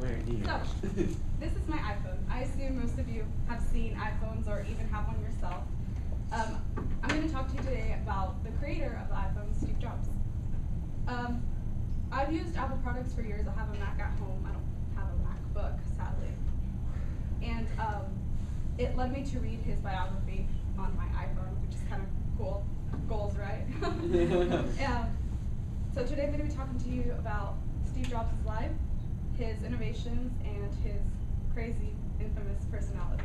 very neat. So, this is my iPhone. I assume most of you have seen iPhones or even have one yourself. I'm going to talk to you today about the creator of the iPhone, Steve Jobs. I've used Apple products for years. I have a Mac at home. I don't have a MacBook, sadly. And it led me to read his biography on my iPhone, which is kind of cool. Goals, right? So today I'm going to be talking to you about Steve Jobs' life, his innovations, and his crazy, infamous personality.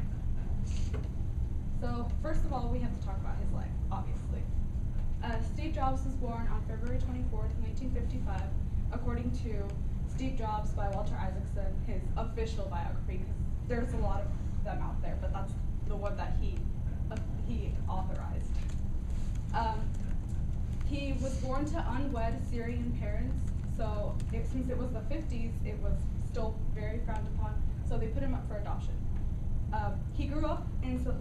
So first of all, we have to talk about his life, obviously. Steve Jobs was born on February 24th, 1955, according to Steve Jobs by Walter Isaacson, his official biography, because there's a lot of them out there, but that's the one that he authorized. He was born to unwed Syrian parents, so since it was the 50s, it was still very frowned upon, so they put him up for adoption. He grew up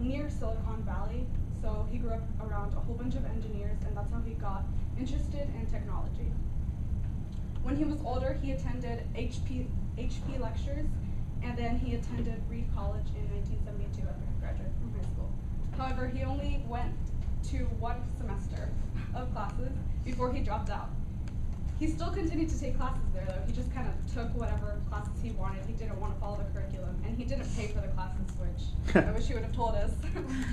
near Silicon Valley, so he grew up around a whole bunch of engineers, and that's how he got interested in technology. When he was older, he attended HP lectures, and then he attended Reed College in 1972 after he graduated from high school. However, he only went to one semester of classes before he dropped out. He still continued to take classes there, though. He just kind of took whatever classes he wanted. He didn't want to follow the curriculum, and he didn't pay for the classes, which I wish he would have told us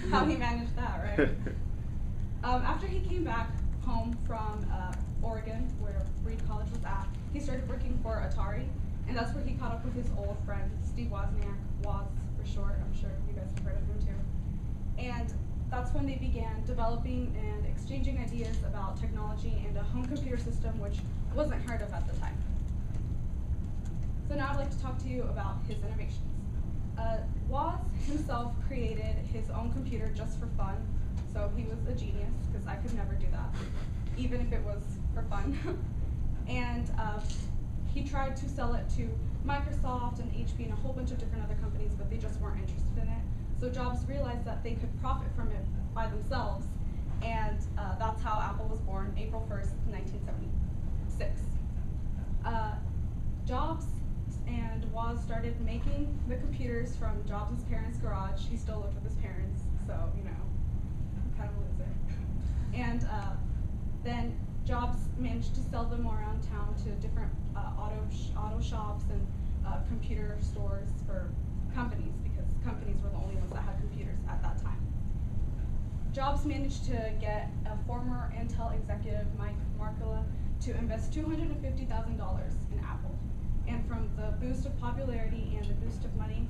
how he managed that, right? After he came back home from Oregon, where Reed College was at, he started working for Atari, and that's where he caught up with his old friend, Steve Wozniak, Woz for short. I'm sure you guys have heard of him too. And that's when they began developing and exchanging ideas about technology and a home computer system, which wasn't heard of at the time. So now I'd like to talk to you about his innovations. Woz himself created his own computer just for fun, so he was a genius, because I could never do that, even if it was for fun. And he tried to sell it to Microsoft and HP and a whole bunch of different other companies, but they just weren't interested in it. So Jobs realized that they could profit from it by themselves, and that's how Apple was born, April 1st, 1976. Jobs and Woz started making the computers from Jobs' parents' garage. He still lived with his parents, so, you know, kind of a loser. And then Jobs managed to sell them around town to different auto shops and computer stores for companies, because companies were the only ones that had computers at that time. Jobs managed to get a former Intel executive, Mike Markkula, to invest $250,000 in Apple. And from the boost of popularity and the boost of money,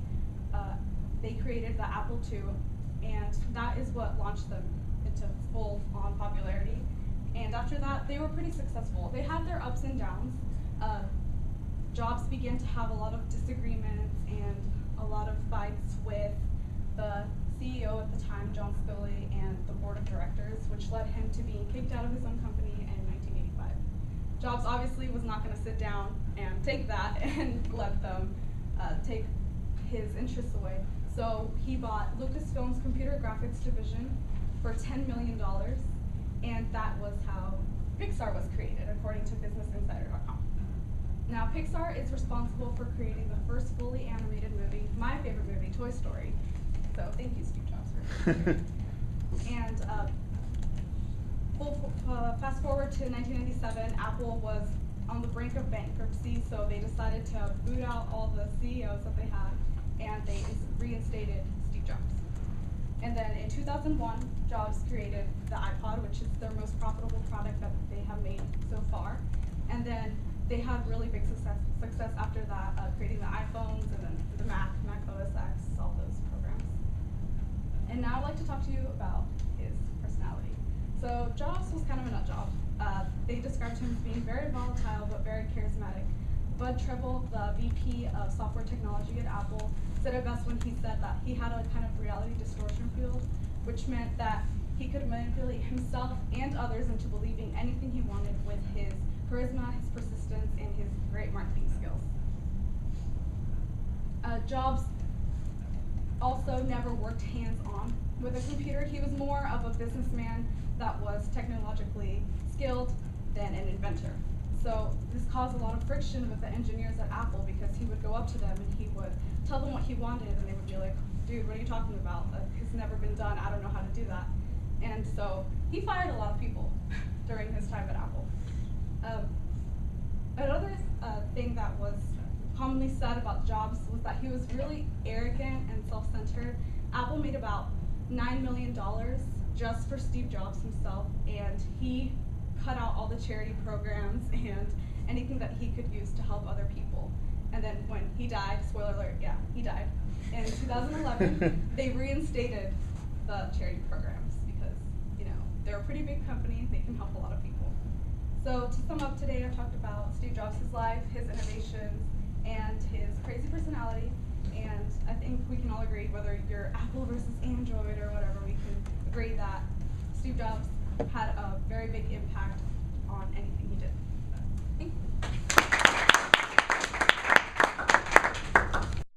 they created the Apple II, and that is what launched them into full-on popularity. And after that, they were pretty successful. They had their ups and downs. Jobs began to have a lot of disagreements and a lot of fights with the CEO at the time, John Sculley, and the board of directors, which led him to being kicked out of his own company in 1985. Jobs obviously was not going to sit down and take that and let them take his interests away. So he bought Lucasfilm's computer graphics division for $10 million, and that was how Pixar was created, according to BusinessInsider.com. Now, Pixar is responsible for creating the first fully animated movie, my favorite movie, Toy Story. So thank you, Steve Jobs, for creating it. And fast forward to 1997, Apple was on the brink of bankruptcy, so they decided to boot out all the CEOs that they had, and they reinstated Steve Jobs. And then in 2001, Jobs created the iPod, which is their most profitable product that they have made so far. And then they had really big success after that, creating the iPhones and then the Mac OS X, all those programs. And now I'd like to talk to you about his personality. So Jobs was kind of a nut job. They described him as being very volatile but very charismatic. Bud Trebel, the VP of software technology at Apple, said it best when he said that he had a kind of reality distortion field, which meant that he could manipulate himself and others into believing anything he wanted with his charisma, his persistence, and his great marketing skills. Jobs also never worked hands-on with a computer. He was more of a businessman that was technologically skilled than an inventor. So this caused a lot of friction with the engineers at Apple because he would go up to them and he would tell them what he wanted and they would be like, dude, what are you talking about? It's never been done. I don't know how to do that. And so he fired a lot of people during his time at Apple. Another thing that was commonly said about Jobs was that he was really arrogant and self-centered. Apple made about $9 million just for Steve Jobs himself, and he cut out all the charity programs and anything that he could use to help other people. And then when he died, spoiler alert, yeah, he died. In 2011, they reinstated the charity programs because, you know, they're a pretty big company, they can help a lot of people. So to sum up today, I've talked about Steve Jobs' life, his innovations, and his crazy personality. And I think we can all agree, whether you're Apple versus Android or whatever, we can agree that Steve Jobs had a very big impact on anything he did. Thank you.